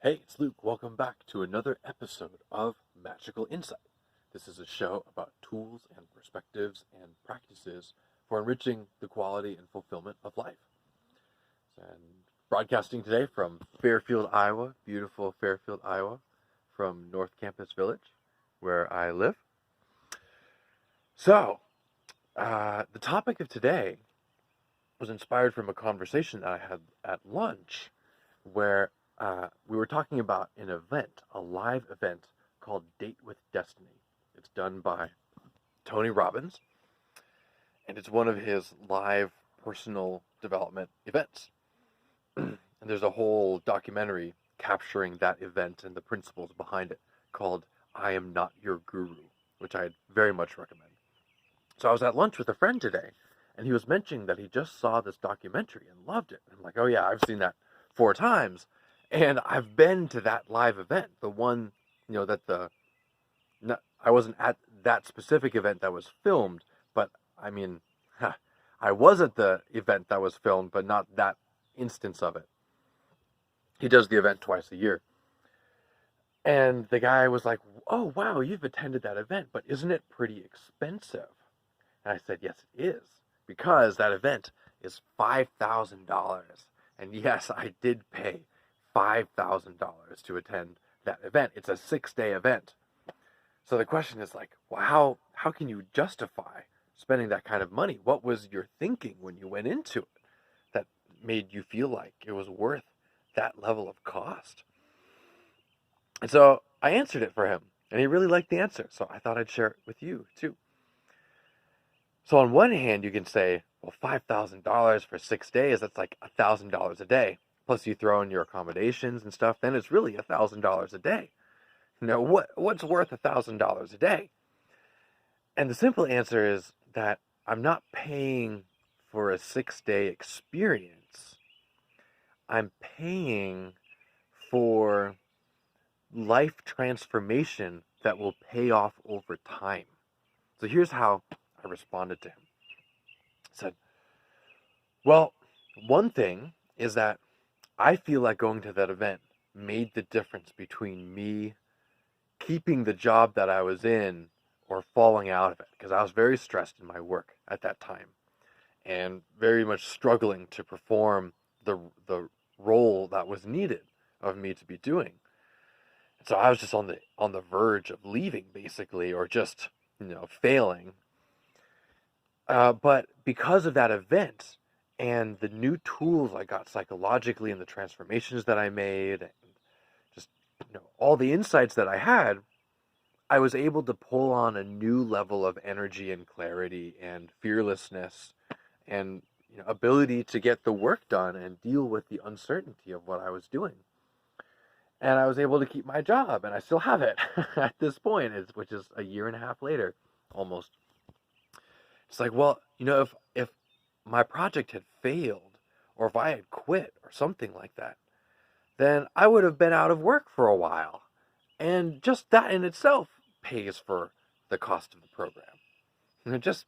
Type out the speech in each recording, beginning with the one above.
Hey, it's Luke. Welcome back to another episode of Magical Insight. This is a show about tools and perspectives and practices for enriching the quality and fulfillment of life. And broadcasting today from Fairfield, Iowa, beautiful Fairfield, Iowa, from North Campus Village, where I live. So, the topic of today was inspired from a conversation that I had at lunch where we were talking about an event, a live event called Date with Destiny. It's done by Tony Robbins, and it's one of his live personal development events. And there's a whole documentary capturing that event and the principles behind it called I Am Not Your Guru, which I'd very much recommend. So I was at lunch with a friend today, and he was mentioning that he just saw this documentary and loved it. I'm like, oh yeah, I've seen that 4 times. And I've been to that live event, the one, I wasn't at that specific event that was filmed, but I mean, I was at the event that was filmed, but not that instance of it. He does the event twice a year. And the guy was like, oh, wow, you've attended that event, but isn't it pretty expensive? And I said, yes, it is, because that event is $5,000. And yes, I did pay $5,000 to attend that event. It's a 6-day event. So the question is like, well, how can you justify spending that kind of money? What was your thinking when you went into it that made you feel like it was worth that level of cost? And so I answered it for him, and he really liked the answer. So I thought I'd share it with you too. So on one hand, you can say, well, $5,000 for 6 days, that's like $1,000 a day. Plus you throw in your accommodations and stuff, then it's really $1,000 a day. What's worth $1,000 a day? And the simple answer is that I'm not paying for a 6-day experience. I'm paying for life transformation that will pay off over time. So here's how I responded to him. I said, well, one thing is that I feel like going to that event made the difference between me keeping the job that I was in or falling out of it, because I was very stressed in my work at that time and very much struggling to perform the role that was needed of me to be doing. So I was just on the verge of leaving, basically, or just failing. But because of that event and the new tools I got psychologically and the transformations that I made, and just all the insights that I had, I was able to pull on a new level of energy and clarity and fearlessness and ability to get the work done and deal with the uncertainty of what I was doing. And I was able to keep my job, and I still have it at this point, which is a year and a half later, almost. It's like, well, if my project had failed, or if I had quit, or something like that, then I would have been out of work for a while. And just that in itself pays for the cost of the program. And just,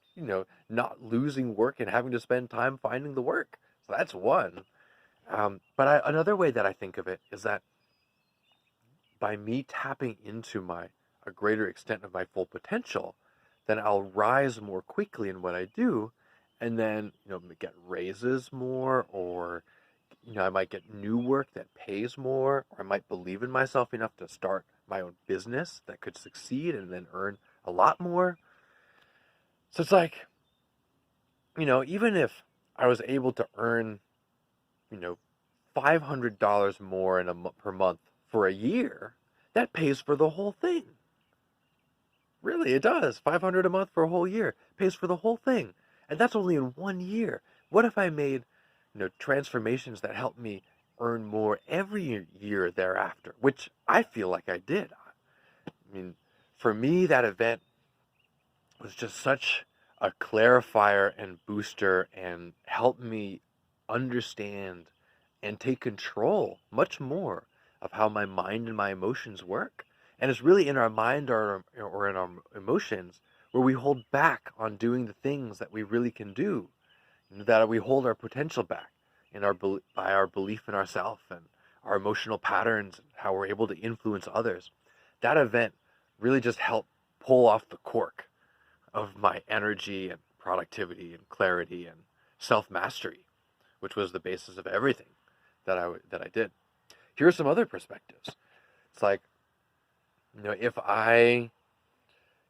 not losing work and having to spend time finding the work. So that's one. But another way that I think of it is that by me tapping into a greater extent of my full potential, then I'll rise more quickly in what I do, and then get raises more, or I might get new work that pays more, or I might believe in myself enough to start my own business that could succeed and then earn a lot more. So it's like, even if I was able to earn, $500 more per month for a year, that pays for the whole thing. Really, it does. $500 a month for a whole year pays for the whole thing. And that's only in 1 year. What if I made, transformations that helped me earn more every year thereafter, which I feel like I did. I mean, for me, that event was just such a clarifier and booster and helped me understand and take control much more of how my mind and my emotions work. And it's really in our mind or in our emotions where we hold back on doing the things that we really can do, that we hold our potential back by our belief in ourselves and our emotional patterns, how we're able to influence others, that event really just helped pull off the cork of my energy and productivity and clarity and self-mastery, which was the basis of everything that I did. Here are some other perspectives. It's like, if I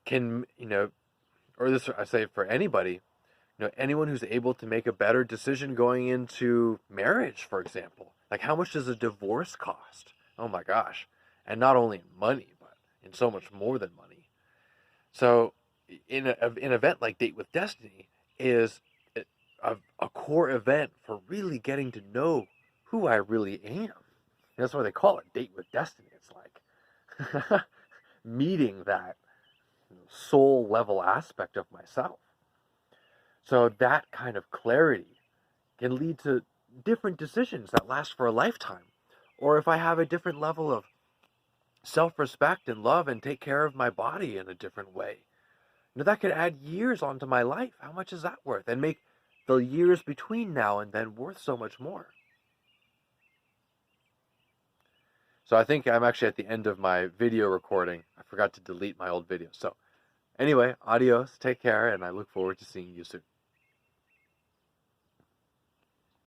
can, or this I say for anybody, anyone who's able to make a better decision going into marriage, for example. Like, how much does a divorce cost? Oh my gosh. And not only in money, but in so much more than money. So in an event like Date with Destiny is a core event for really getting to know who I really am. And that's why they call it Date with Destiny. It's like meeting that soul level aspect of myself. So that kind of clarity can lead to different decisions that last for a lifetime. Or if I have a different level of self-respect and love and take care of my body in a different way, that could add years onto my life. How much is that worth? And make the years between now and then worth so much more. So I think I'm actually at the end of my video recording. I forgot to delete my old video. So anyway, adios, take care, and I look forward to seeing you soon.